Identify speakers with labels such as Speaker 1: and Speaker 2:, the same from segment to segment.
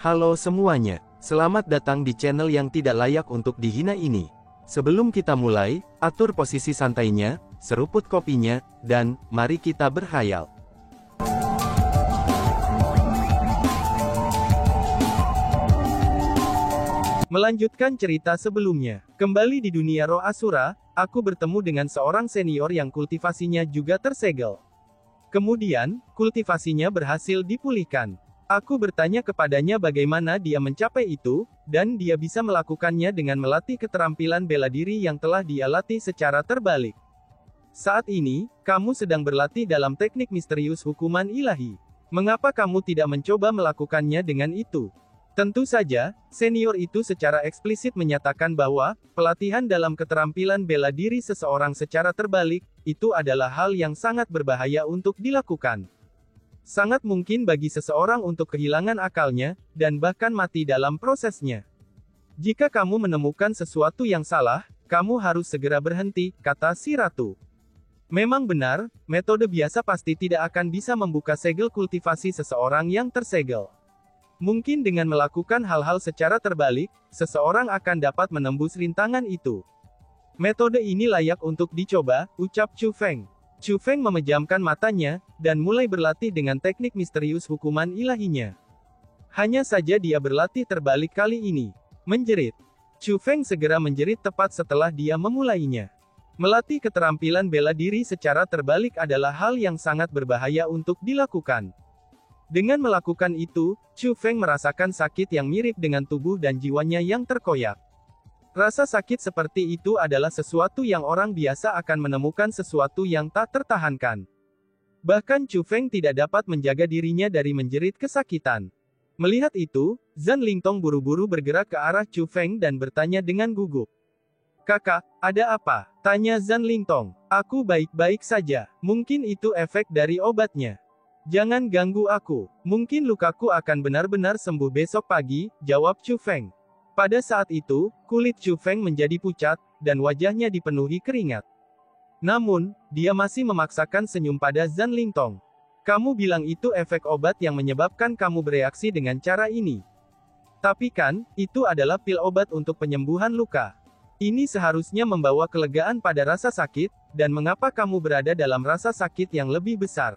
Speaker 1: Halo semuanya, selamat datang di channel yang tidak layak untuk dihina ini. Sebelum kita mulai, atur posisi santainya, seruput kopinya, dan mari kita berkhayal. Melanjutkan cerita sebelumnya, kembali di dunia roh Asura, aku bertemu dengan seorang senior yang kultivasinya juga tersegel. Kemudian, kultivasinya berhasil dipulihkan. Aku bertanya kepadanya bagaimana dia mencapai itu, dan dia bisa melakukannya dengan melatih keterampilan bela diri yang telah dia latih secara terbalik. Saat ini, kamu sedang berlatih dalam teknik misterius hukuman ilahi. Mengapa kamu tidak mencoba melakukannya dengan itu? Tentu saja, senior itu secara eksplisit menyatakan bahwa, pelatihan dalam keterampilan bela diri seseorang secara terbalik, itu adalah hal yang sangat berbahaya untuk dilakukan. Sangat mungkin bagi seseorang untuk kehilangan akalnya, dan bahkan mati dalam prosesnya. Jika kamu menemukan sesuatu yang salah, kamu harus segera berhenti, kata si ratu. Memang benar, metode biasa pasti tidak akan bisa membuka segel kultivasi seseorang yang tersegel. Mungkin dengan melakukan hal-hal secara terbalik, seseorang akan dapat menembus rintangan itu. Metode ini layak untuk dicoba, ucap Chu Feng. Chu Feng memejamkan matanya, dan mulai berlatih dengan teknik misterius hukuman ilahinya. Hanya saja dia berlatih terbalik kali ini. Menjerit. Chu Feng segera menjerit tepat setelah dia memulainya. Melatih keterampilan bela diri secara terbalik adalah hal yang sangat berbahaya untuk dilakukan. Dengan melakukan itu, Chu Feng merasakan sakit yang mirip dengan tubuh dan jiwanya yang terkoyak. Rasa sakit seperti itu adalah sesuatu yang orang biasa akan menemukan sesuatu yang tak tertahankan. Bahkan Chu Feng tidak dapat menjaga dirinya dari menjerit kesakitan. Melihat itu, Zhan Lingtong buru-buru bergerak ke arah Chu Feng dan bertanya dengan gugup. "Kakak, ada apa?" tanya Zhan Lingtong. "Aku baik-baik saja. Mungkin itu efek dari obatnya. Jangan ganggu aku. Mungkin lukaku akan benar-benar sembuh besok pagi," jawab Chu Feng. Pada saat itu, kulit Chu Feng menjadi pucat, dan wajahnya dipenuhi keringat. Namun, dia masih memaksakan senyum pada Zhan Lingtong. "Kamu bilang itu efek obat yang menyebabkan kamu bereaksi dengan cara ini. Tapi kan, itu adalah pil obat untuk penyembuhan luka. Ini seharusnya membawa kelegaan pada rasa sakit, dan mengapa kamu berada dalam rasa sakit yang lebih besar?"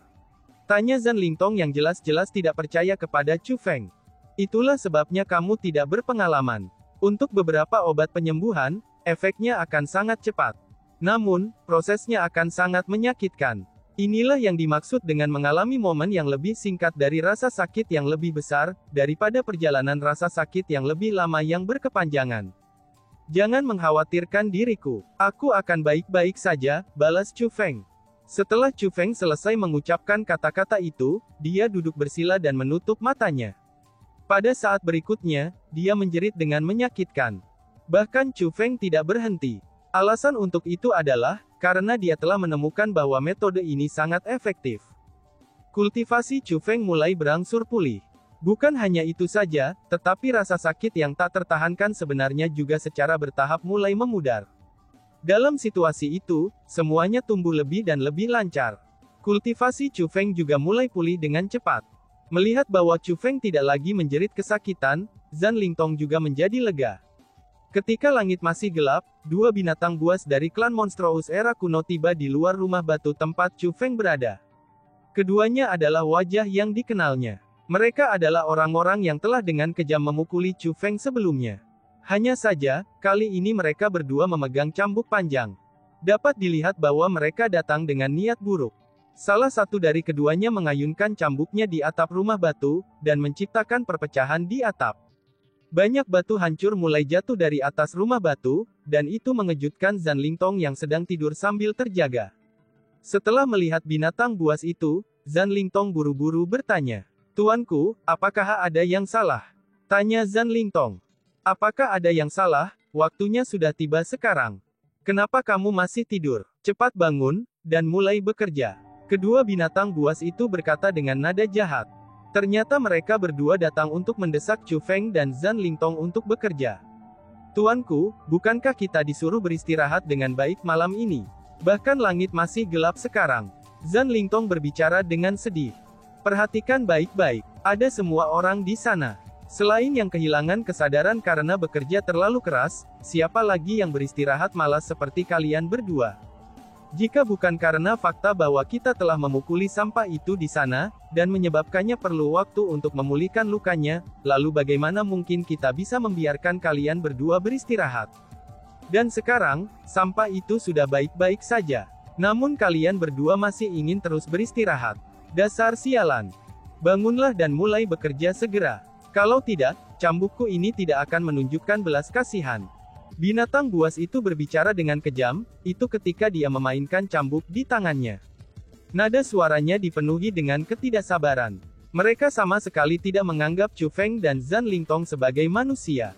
Speaker 1: tanya Zhan Lingtong yang jelas-jelas tidak percaya kepada Chu Feng. "Itulah sebabnya kamu tidak berpengalaman. Untuk beberapa obat penyembuhan, efeknya akan sangat cepat. Namun, prosesnya akan sangat menyakitkan. Inilah yang dimaksud dengan mengalami momen yang lebih singkat dari rasa sakit yang lebih besar, daripada perjalanan rasa sakit yang lebih lama yang berkepanjangan. Jangan mengkhawatirkan diriku. Aku akan baik-baik saja," balas Chu Feng. Setelah Chu Feng selesai mengucapkan kata-kata itu, dia duduk bersila dan menutup matanya. Pada saat berikutnya, dia menjerit dengan menyakitkan. Bahkan Chu Feng tidak berhenti. Alasan untuk itu adalah, karena dia telah menemukan bahwa metode ini sangat efektif. Kultivasi Chu Feng mulai berangsur pulih. Bukan hanya itu saja, tetapi rasa sakit yang tak tertahankan sebenarnya juga secara bertahap mulai memudar. Dalam situasi itu, semuanya tumbuh lebih dan lebih lancar. Kultivasi Chu Feng juga mulai pulih dengan cepat. Melihat bahwa Chu Feng tidak lagi menjerit kesakitan, Zhan Lingtong juga menjadi lega. Ketika langit masih gelap, dua binatang buas dari klan Monstrous era kuno tiba di luar rumah batu tempat Chu Feng berada. Keduanya adalah wajah yang dikenalnya. Mereka adalah orang-orang yang telah dengan kejam memukuli Chu Feng sebelumnya. Hanya saja, kali ini mereka berdua memegang cambuk panjang. Dapat dilihat bahwa mereka datang dengan niat buruk. Salah satu dari keduanya mengayunkan cambuknya di atap rumah batu, dan menciptakan perpecahan di atap. Banyak batu hancur mulai jatuh dari atas rumah batu, dan itu mengejutkan Zhan Lingtong yang sedang tidur sambil terjaga. Setelah melihat binatang buas itu, Zhan Lingtong buru-buru bertanya. "Tuanku, apakah ada yang salah?" tanya Zhan Lingtong. "Apakah ada yang salah? Waktunya sudah tiba sekarang. Kenapa kamu masih tidur? Cepat bangun, dan mulai bekerja." Kedua binatang buas itu berkata dengan nada jahat. Ternyata mereka berdua datang untuk mendesak Chu Feng dan Zhan Lingtong untuk bekerja. "Tuanku, bukankah kita disuruh beristirahat dengan baik malam ini? Bahkan langit masih gelap sekarang." Zhan Lingtong berbicara dengan sedih. "Perhatikan baik-baik. Ada semua orang di sana. Selain yang kehilangan kesadaran karena bekerja terlalu keras, siapa lagi yang beristirahat malas seperti kalian berdua? Jika bukan karena fakta bahwa kita telah memukuli sampah itu di sana, dan menyebabkannya perlu waktu untuk memulihkan lukanya, lalu bagaimana mungkin kita bisa membiarkan kalian berdua beristirahat? Dan sekarang, sampah itu sudah baik-baik saja. Namun kalian berdua masih ingin terus beristirahat. Dasar sialan. Bangunlah dan mulai bekerja segera. Kalau tidak, cambukku ini tidak akan menunjukkan belas kasihan. Binatang buas itu berbicara dengan kejam, itu ketika dia memainkan cambuk di tangannya. Nada suaranya dipenuhi dengan ketidaksabaran. Mereka sama sekali tidak menganggap Chu Feng dan Zhan Lingtong sebagai manusia.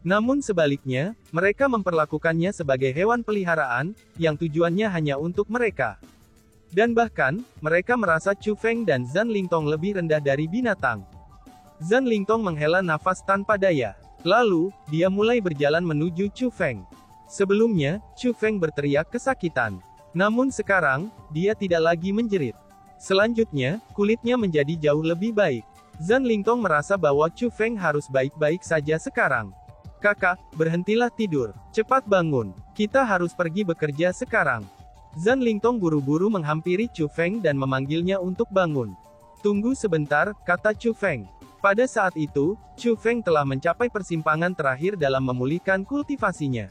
Speaker 1: Namun sebaliknya, mereka memperlakukannya sebagai hewan peliharaan, yang tujuannya hanya untuk mereka. Dan bahkan, mereka merasa Chu Feng dan Zhan Lingtong lebih rendah dari binatang. Zhan Lingtong menghela nafas tanpa daya. Lalu, dia mulai berjalan menuju Chu Feng. Sebelumnya, Chu Feng berteriak kesakitan. Namun sekarang, dia tidak lagi menjerit. Selanjutnya, kulitnya menjadi jauh lebih baik. Zhan Lingtong merasa bahwa Chu Feng harus baik-baik saja sekarang. Kakak, berhentilah tidur. Cepat bangun. Kita harus pergi bekerja sekarang. Zhan Lingtong buru-buru menghampiri Chu Feng dan memanggilnya untuk bangun. Tunggu sebentar, kata Chu Feng. Pada saat itu, Chu Feng telah mencapai persimpangan terakhir dalam memulihkan kultivasinya.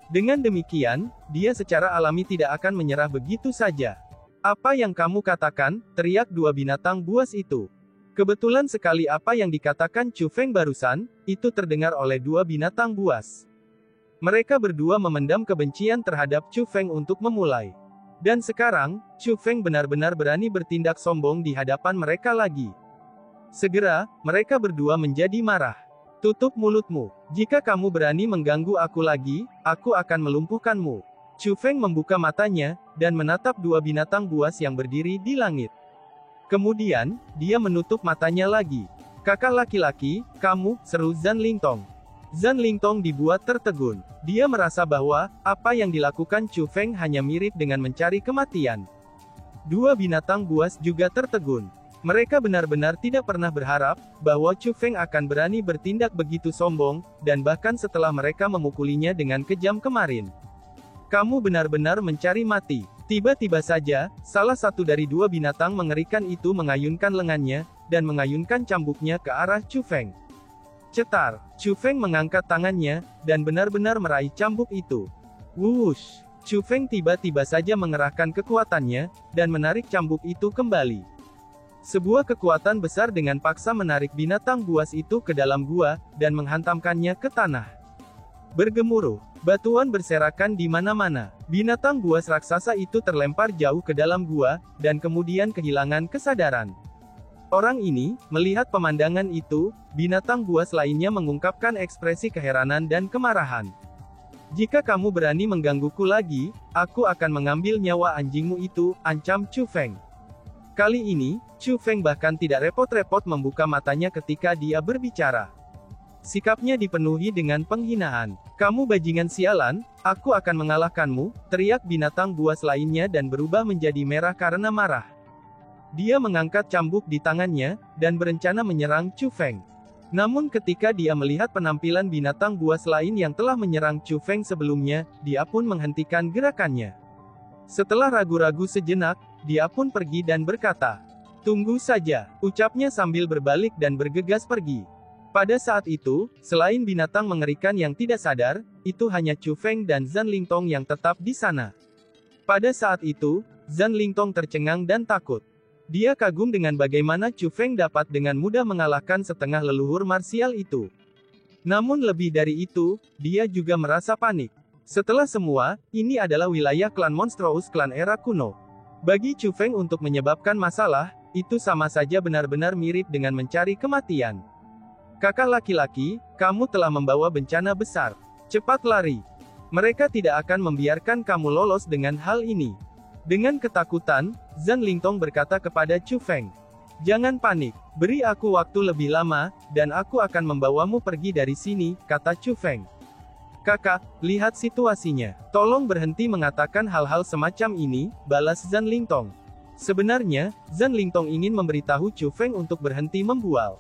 Speaker 1: Dengan demikian, dia secara alami tidak akan menyerah begitu saja. Apa yang kamu katakan? Teriak dua binatang buas itu. Kebetulan sekali apa yang dikatakan Chu Feng barusan, itu terdengar oleh dua binatang buas. Mereka berdua memendam kebencian terhadap Chu Feng untuk memulai. Dan sekarang, Chu Feng benar-benar berani bertindak sombong di hadapan mereka lagi. Segera, mereka berdua menjadi marah. Tutup mulutmu. Jika kamu berani mengganggu aku lagi, aku akan melumpuhkanmu. Chu Feng membuka matanya, dan menatap dua binatang buas yang berdiri di langit. Kemudian, dia menutup matanya lagi. Kakak laki-laki, kamu, seru Zhan Lingtong. Zhan Lingtong dibuat tertegun. Dia merasa bahwa, apa yang dilakukan Chu Feng hanya mirip dengan mencari kematian. Dua binatang buas juga tertegun. Mereka benar-benar tidak pernah berharap, bahwa Chu Feng akan berani bertindak begitu sombong, dan bahkan setelah mereka memukulinya dengan kejam kemarin. Kamu benar-benar mencari mati. Tiba-tiba saja, salah satu dari dua binatang mengerikan itu mengayunkan lengannya, dan mengayunkan cambuknya ke arah Chu Feng. Cetar, Chu Feng mengangkat tangannya, dan benar-benar meraih cambuk itu. Wush! Chu Feng tiba-tiba saja mengerahkan kekuatannya, dan menarik cambuk itu kembali. Sebuah kekuatan besar dengan paksa menarik binatang buas itu ke dalam gua, dan menghantamkannya ke tanah. Bergemuruh, batuan berserakan di mana-mana. Binatang buas raksasa itu terlempar jauh ke dalam gua, dan kemudian kehilangan kesadaran. Orang ini, melihat pemandangan itu, binatang buas lainnya mengungkapkan ekspresi keheranan dan kemarahan. Jika kamu berani menggangguku lagi, aku akan mengambil nyawa anjingmu itu, ancam Chu Feng. Kali ini, Chu Feng bahkan tidak repot-repot membuka matanya ketika dia berbicara. Sikapnya dipenuhi dengan penghinaan. Kamu bajingan sialan, aku akan mengalahkanmu, teriak binatang buas lainnya dan berubah menjadi merah karena marah. Dia mengangkat cambuk di tangannya, dan berencana menyerang Chu Feng. Namun ketika dia melihat penampilan binatang buas lain yang telah menyerang Chu Feng sebelumnya, dia pun menghentikan gerakannya. Setelah ragu-ragu sejenak, dia pun pergi dan berkata, "Tunggu saja," ucapnya sambil berbalik dan bergegas pergi. Pada saat itu, selain binatang mengerikan yang tidak sadar, itu hanya Chu Feng dan Zhan Lingtong yang tetap di sana. Pada saat itu, Zhan Lingtong tercengang dan takut. Dia kagum dengan bagaimana Chu Feng dapat dengan mudah mengalahkan setengah leluhur marsial itu. Namun lebih dari itu, dia juga merasa panik. Setelah semua, ini adalah wilayah klan Monstrous klan era kuno. Bagi Chu Feng untuk menyebabkan masalah, itu sama saja benar-benar mirip dengan mencari kematian. Kakak laki-laki, kamu telah membawa bencana besar. Cepat lari. Mereka tidak akan membiarkan kamu lolos dengan hal ini. Dengan ketakutan, Zhan Lingtong berkata kepada Chu Feng, "Jangan panik, beri aku waktu lebih lama, dan aku akan membawamu pergi dari sini," kata Chu Feng. "Kakak, lihat situasinya. Tolong berhenti mengatakan hal-hal semacam ini," balas Zhan Lingtong. Sebenarnya, Zhan Lingtong ingin memberitahu Chu Feng untuk berhenti membual.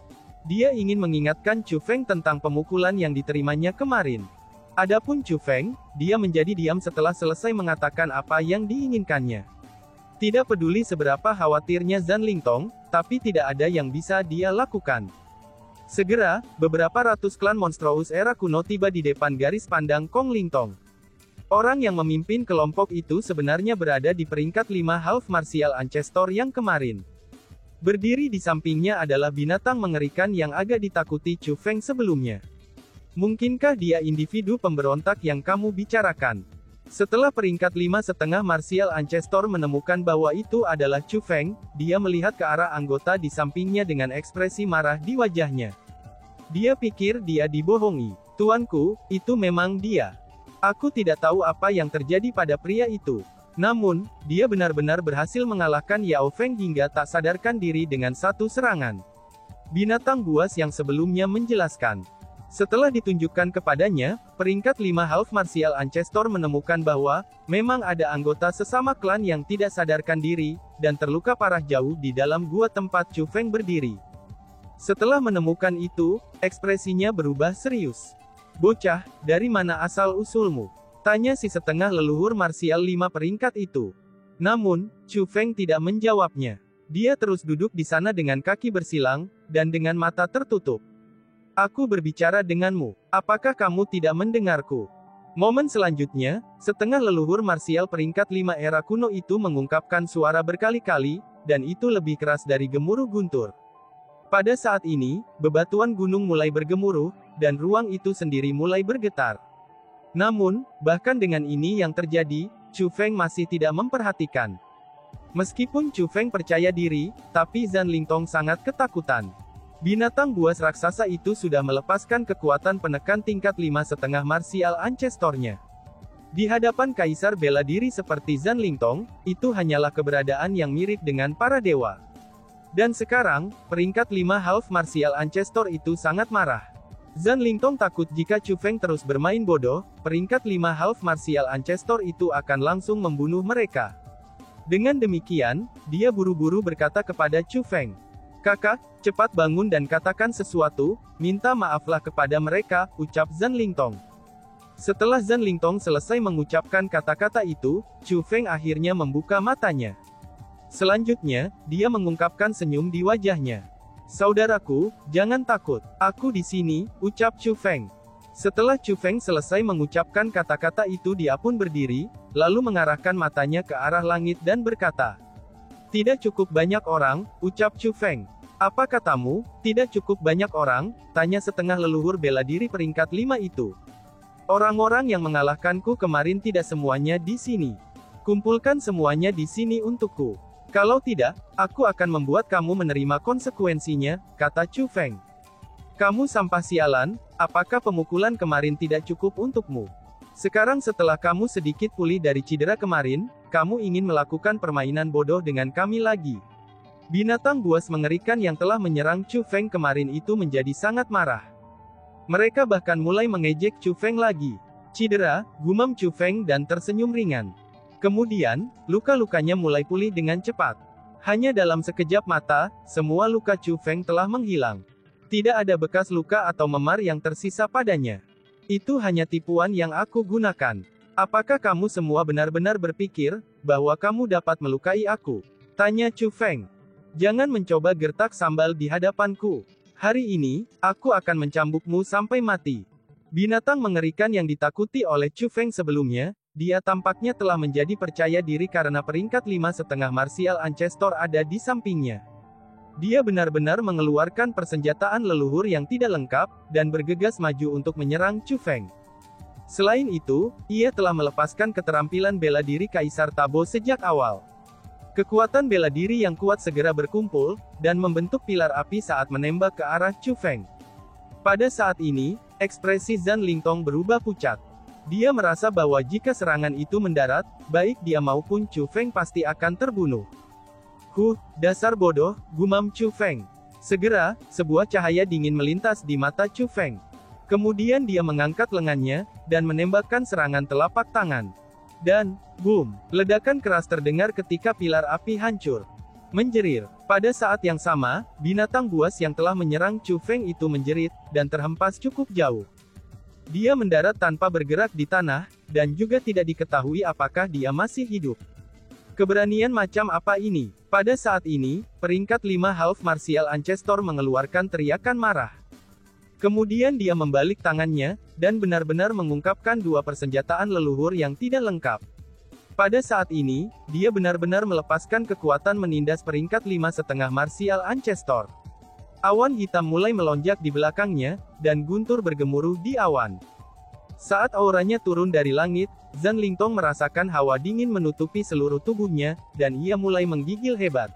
Speaker 1: Dia ingin mengingatkan Chu Feng tentang pemukulan yang diterimanya kemarin. Adapun Chu Feng, dia menjadi diam setelah selesai mengatakan apa yang diinginkannya. Tidak peduli seberapa khawatirnya Zhan Lingtong, tapi tidak ada yang bisa dia lakukan. Segera, beberapa ratus klan monstrous era kuno tiba di depan garis pandang Kong Lingtong. Orang yang memimpin kelompok itu sebenarnya berada di peringkat 5 Half Martial Ancestor yang kemarin. Berdiri di sampingnya adalah binatang mengerikan yang agak ditakuti Chu Feng sebelumnya. Mungkinkah dia individu pemberontak yang kamu bicarakan? Setelah peringkat 5,5 Martial Ancestor menemukan bahwa itu adalah Chu Feng, dia melihat ke arah anggota di sampingnya dengan ekspresi marah di wajahnya. Dia pikir dia dibohongi. Tuanku, itu memang dia. Aku tidak tahu apa yang terjadi pada pria itu. Namun, dia benar-benar berhasil mengalahkan Yao Feng hingga tak sadarkan diri dengan satu serangan. Binatang buas yang sebelumnya menjelaskan. Setelah ditunjukkan kepadanya, peringkat 5 Half Martial Ancestor menemukan bahwa, memang ada anggota sesama klan yang tidak sadarkan diri, dan terluka parah jauh di dalam gua tempat Chu Feng berdiri. Setelah menemukan itu, ekspresinya berubah serius. Bocah, dari mana asal-usulmu? Tanya si setengah leluhur marsial 5 peringkat itu. Namun, Chu Feng tidak menjawabnya. Dia terus duduk di sana dengan kaki bersilang, dan dengan mata tertutup. Aku berbicara denganmu. Apakah kamu tidak mendengarku? Momen selanjutnya, setengah leluhur marsial peringkat 5 era kuno itu mengungkapkan suara berkali-kali, dan itu lebih keras dari gemuruh guntur. Pada saat ini, bebatuan gunung mulai bergemuruh, dan ruang itu sendiri mulai bergetar. Namun, bahkan dengan ini yang terjadi, Chu Feng masih tidak memperhatikan. Meskipun Chu Feng percaya diri, tapi Zhan Lingtong sangat ketakutan. Binatang buas raksasa itu sudah melepaskan kekuatan penekan tingkat 5,5 martial ancestornya. Di hadapan kaisar bela diri seperti Zhan Lingtong, itu hanyalah keberadaan yang mirip dengan para dewa. Dan sekarang, peringkat 5 half martial ancestor itu sangat marah. Zhan Lingtong takut jika Chu Feng terus bermain bodoh, peringkat 5 half martial ancestor itu akan langsung membunuh mereka. Dengan demikian, dia buru-buru berkata kepada Chu Feng, "Kakak, cepat bangun dan katakan sesuatu, minta maaflah kepada mereka," ucap Zhan Lingtong. Setelah Zhan Lingtong selesai mengucapkan kata-kata itu, Chu Feng akhirnya membuka matanya. Selanjutnya, dia mengungkapkan senyum di wajahnya. "Saudaraku, jangan takut. Aku di sini," ucap Chu Feng. Setelah Chu Feng selesai mengucapkan kata-kata itu, dia pun berdiri, lalu mengarahkan matanya ke arah langit dan berkata, "Tidak cukup banyak orang," ucap Chu Feng. "Apa katamu, tidak cukup banyak orang?" tanya setengah leluhur bela diri peringkat 5 itu. "Orang-orang yang mengalahkanku kemarin tidak semuanya di sini. Kumpulkan semuanya di sini untukku. Kalau tidak, aku akan membuat kamu menerima konsekuensinya," kata Chu Feng. "Kamu sampah sialan, apakah pemukulan kemarin tidak cukup untukmu? Sekarang setelah kamu sedikit pulih dari cedera kemarin, kamu ingin melakukan permainan bodoh dengan kami lagi." Binatang buas mengerikan yang telah menyerang Chu Feng kemarin itu menjadi sangat marah. Mereka bahkan mulai mengejek Chu Feng lagi. "Cedera," gumam Chu Feng dan tersenyum ringan. Kemudian, luka-lukanya mulai pulih dengan cepat. Hanya dalam sekejap mata, semua luka Chu Feng telah menghilang. Tidak ada bekas luka atau memar yang tersisa padanya. "Itu hanya tipuan yang aku gunakan. Apakah kamu semua benar-benar berpikir bahwa kamu dapat melukai aku?" tanya Chu Feng. "Jangan mencoba gertak sambal di hadapanku. Hari ini, aku akan mencambukmu sampai mati." Binatang mengerikan yang ditakuti oleh Chu Feng sebelumnya, dia tampaknya telah menjadi percaya diri karena peringkat 5,5 martial ancestor ada di sampingnya. Dia benar-benar mengeluarkan persenjataan leluhur yang tidak lengkap, dan bergegas maju untuk menyerang Chu Feng. Selain itu, ia telah melepaskan keterampilan bela diri Kaisar Tabo sejak awal. Kekuatan bela diri yang kuat segera berkumpul, dan membentuk pilar api saat menembak ke arah Chu Feng. Pada saat ini, ekspresi Zhan Lingtong berubah pucat. Dia merasa bahwa jika serangan itu mendarat, baik dia maupun Chu Feng pasti akan terbunuh. Dasar bodoh," gumam Chu Feng. Segera, sebuah cahaya dingin melintas di mata Chu Feng. Kemudian dia mengangkat lengannya, dan menembakkan serangan telapak tangan. Dan, boom, ledakan keras terdengar ketika pilar api hancur. Menjerir. Pada saat yang sama, binatang buas yang telah menyerang Chu Feng itu menjerit, dan terhempas cukup jauh. Dia mendarat tanpa bergerak di tanah, dan juga tidak diketahui apakah dia masih hidup. Keberanian macam apa ini? Pada saat ini, peringkat 5 Half Martial Ancestor mengeluarkan teriakan marah. Kemudian dia membalik tangannya, dan benar-benar mengungkapkan dua persenjataan leluhur yang tidak lengkap. Pada saat ini, dia benar-benar melepaskan kekuatan menindas peringkat 5,5 Martial Ancestor. Awan hitam mulai melonjak di belakangnya, dan guntur bergemuruh di awan. Saat auranya turun dari langit, Zhan Lingtong merasakan hawa dingin menutupi seluruh tubuhnya, dan ia mulai menggigil hebat.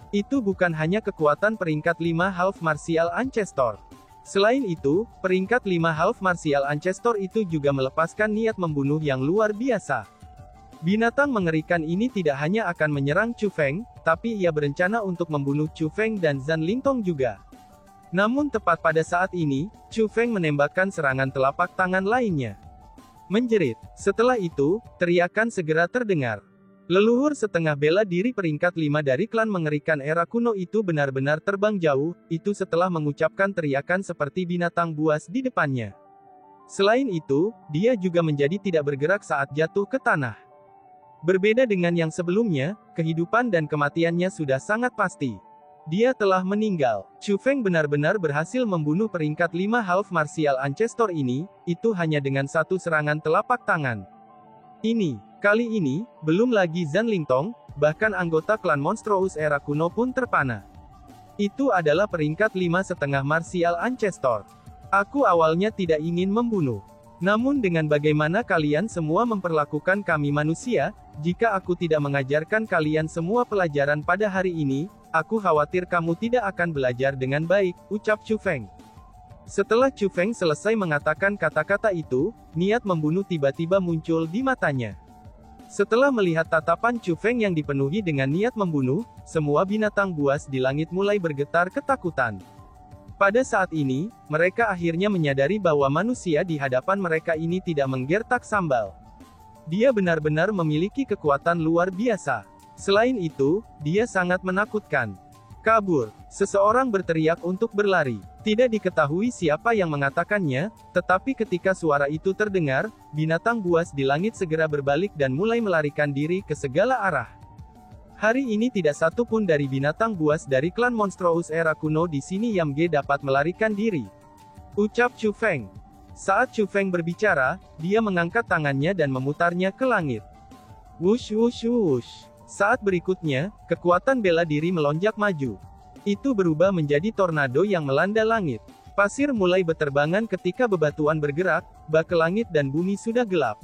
Speaker 1: Itu bukan hanya kekuatan peringkat 5 Half Martial Ancestor. Selain itu, peringkat 5 Half Martial Ancestor itu juga melepaskan niat membunuh yang luar biasa. Binatang mengerikan ini tidak hanya akan menyerang Chu Feng, tapi ia berencana untuk membunuh Chu Feng dan Zhan Lingtong juga. Namun tepat pada saat ini, Chu Feng menembakkan serangan telapak tangan lainnya. Menjerit. Setelah itu, teriakan segera terdengar. Leluhur setengah bela diri peringkat 5 dari klan mengerikan era kuno itu benar-benar terbang jauh, itu setelah mengucapkan teriakan seperti binatang buas di depannya. Selain itu, dia juga menjadi tidak bergerak saat jatuh ke tanah. Berbeda dengan yang sebelumnya, kehidupan dan kematiannya sudah sangat pasti. Dia telah meninggal. Chu Feng benar-benar berhasil membunuh peringkat 5 Half Martial Ancestor ini, itu hanya dengan satu serangan telapak tangan. Kali ini, belum lagi Zhan Lingtong, bahkan anggota klan Monstrous era kuno pun terpana. Itu adalah peringkat 5,5 Martial Ancestor. Aku awalnya tidak ingin membunuh. Namun dengan bagaimana kalian semua memperlakukan kami manusia, jika aku tidak mengajarkan kalian semua pelajaran pada hari ini, aku khawatir kamu tidak akan belajar dengan baik, ucap Chu Feng. Setelah Chu Feng selesai mengatakan kata-kata itu, niat membunuh tiba-tiba muncul di matanya. Setelah melihat tatapan Chu Feng yang dipenuhi dengan niat membunuh, semua binatang buas di langit mulai bergetar ketakutan. Pada saat ini, mereka akhirnya menyadari bahwa manusia di hadapan mereka ini tidak menggertak sambal. Dia benar-benar memiliki kekuatan luar biasa. Selain itu, dia sangat menakutkan. Kabur. Seseorang berteriak untuk berlari. Tidak diketahui siapa yang mengatakannya, tetapi ketika suara itu terdengar, binatang buas di langit segera berbalik dan mulai melarikan diri ke segala arah. Hari ini tidak satu pun dari binatang buas dari klan Monstrous era kuno di sini yang dapat melarikan diri. Ucap Chu Feng. Saat Chu Feng berbicara, dia mengangkat tangannya dan memutarnya ke langit. Wush wush wush. Saat berikutnya, kekuatan bela diri melonjak maju. Itu berubah menjadi tornado yang melanda langit. Pasir mulai berterbangan ketika bebatuan bergerak, bak ke langit dan bumi sudah gelap.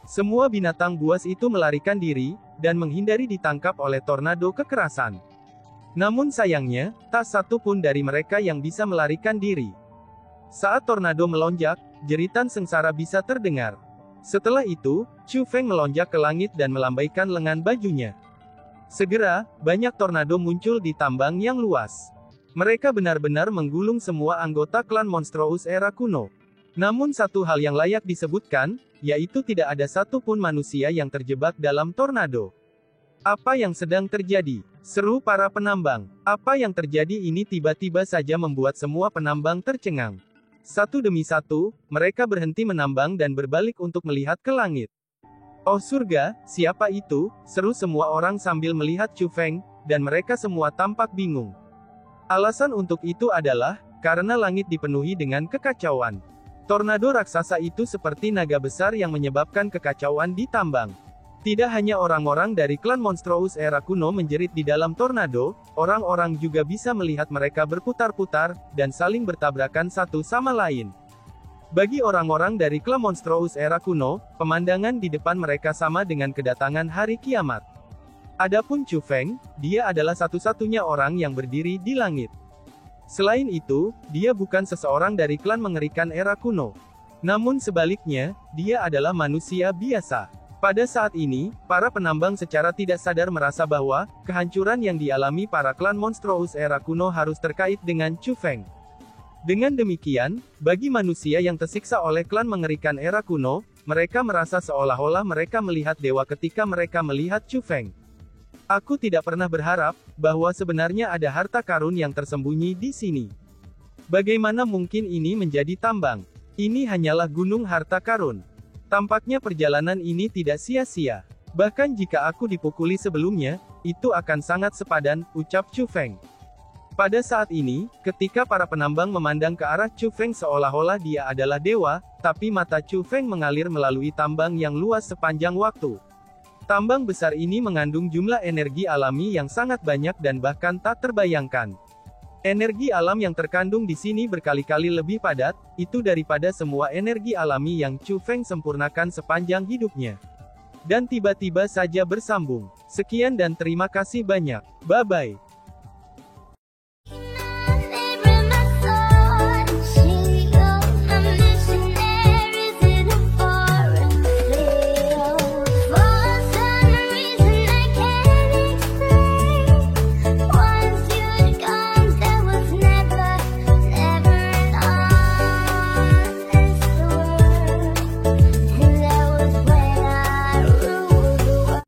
Speaker 1: Semua binatang buas itu melarikan diri, dan menghindari ditangkap oleh tornado kekerasan. Namun sayangnya, tak satu pun dari mereka yang bisa melarikan diri. Saat tornado melonjak, jeritan sengsara bisa terdengar. Setelah itu, Chu Feng melonjak ke langit dan melambaikan lengan bajunya. Segera, banyak tornado muncul di tambang yang luas. Mereka benar-benar menggulung semua anggota klan Monstrous era kuno. Namun satu hal yang layak disebutkan, yaitu tidak ada satu pun manusia yang terjebak dalam tornado. Apa yang sedang terjadi? Seru para penambang. Apa yang terjadi ini tiba-tiba saja membuat semua penambang tercengang. Satu demi satu, mereka berhenti menambang dan berbalik untuk melihat ke langit. Oh surga, siapa itu? Seru semua orang sambil melihat Chu Feng, dan mereka semua tampak bingung. Alasan untuk itu adalah, karena langit dipenuhi dengan kekacauan. Tornado raksasa itu seperti naga besar yang menyebabkan kekacauan di tambang. Tidak hanya orang-orang dari klan Monstrous era kuno menjerit di dalam tornado, orang-orang juga bisa melihat mereka berputar-putar, dan saling bertabrakan satu sama lain. Bagi orang-orang dari klan Monstrous era kuno, pemandangan di depan mereka sama dengan kedatangan hari kiamat. Adapun Chu Feng, dia adalah satu-satunya orang yang berdiri di langit. Selain itu, dia bukan seseorang dari klan mengerikan era kuno. Namun sebaliknya, dia adalah manusia biasa. Pada saat ini, para penambang secara tidak sadar merasa bahwa, kehancuran yang dialami para klan Monstrous era kuno harus terkait dengan Chu Feng. Dengan demikian, bagi manusia yang tersiksa oleh klan mengerikan era kuno, mereka merasa seolah-olah mereka melihat dewa ketika mereka melihat Chu Feng. Aku tidak pernah berharap bahwa sebenarnya ada harta karun yang tersembunyi di sini. Bagaimana mungkin ini menjadi tambang? Ini hanyalah gunung harta karun. Tampaknya perjalanan ini tidak sia-sia. Bahkan jika aku dipukuli sebelumnya, itu akan sangat sepadan, ucap Chu Feng. Pada saat ini, ketika para penambang memandang ke arah Chu Feng seolah-olah dia adalah dewa, tapi mata Chu Feng mengalir melalui tambang yang luas sepanjang waktu. Tambang besar ini mengandung jumlah energi alami yang sangat banyak dan bahkan tak terbayangkan. Energi alam yang terkandung di sini berkali-kali lebih padat, itu daripada semua energi alami yang Chu Feng sempurnakan sepanjang hidupnya. Dan tiba-tiba saja bersambung. Sekian dan terima kasih banyak. Bye-bye.